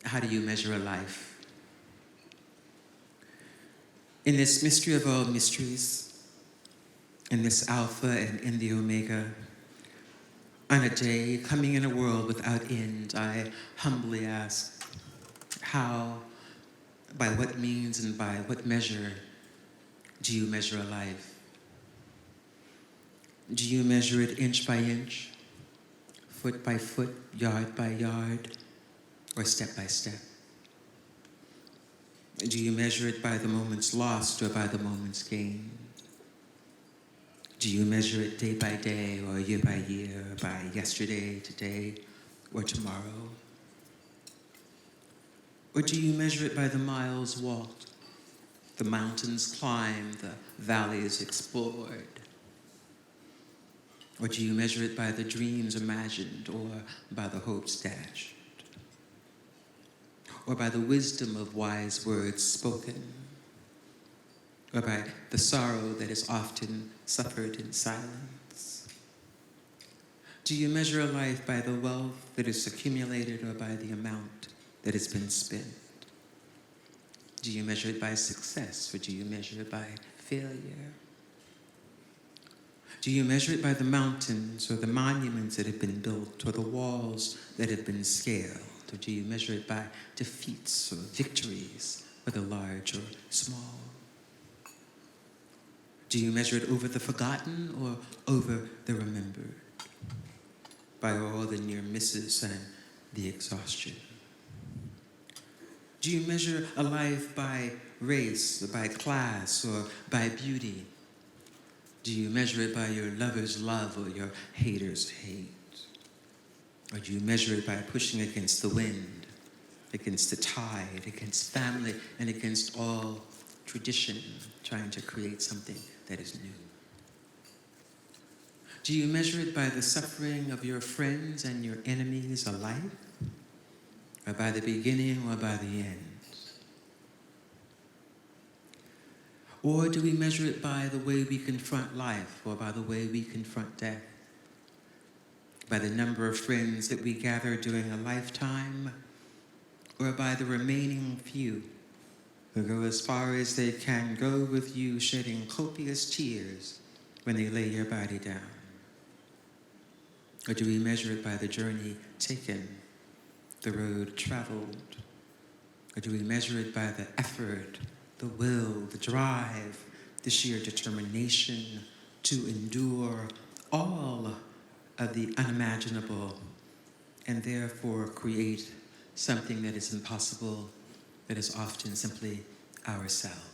How do you measure a life? In this mystery of all mysteries, in this Alpha and in the Omega, on a day coming in a world without end, I humbly ask, how, by what means, and by what measure do you measure a life? Do you measure it inch by inch, foot by foot, yard by yard, or step by step? Do you measure it by the moments lost or by the moments gained? Do you measure it day by day or year by year, or by yesterday, today, or tomorrow? Or do you measure it by the miles walked, the mountains climbed, the valleys explored? Or do you measure it by the dreams imagined or by the hopes dashed? Or by the wisdom of wise words spoken? Or by the sorrow that is often suffered in silence? Do you measure a life by the wealth that is accumulated or by the amount that has been spent? Do you measure it by success or do you measure it by failure? Do you measure it by the mountains or the monuments that have been built or the walls that have been scaled? Or do you measure it by defeats or victories, whether large or small? Do you measure it over the forgotten or over the remembered? By all the near misses and the exhaustion? Do you measure a life by race or by class or by beauty? Do you measure it by your lover's love or your hater's hate? Or do you measure it by pushing against the wind, against the tide, against family, and against all tradition, trying to create something that is new? Do you measure it by the suffering of your friends and your enemies alike? Or by the beginning or by the end? Or do we measure it by the way we confront life or by the way we confront death? By the number of friends that we gather during a lifetime? Or by the remaining few who go as far as they can go with you, shedding copious tears when they lay your body down? Or do we measure it by the journey taken, the road traveled? Or do we measure it by the effort, the will, the drive, the sheer determination to endure all of the unimaginable and therefore create something that is impossible, that is often simply ourselves?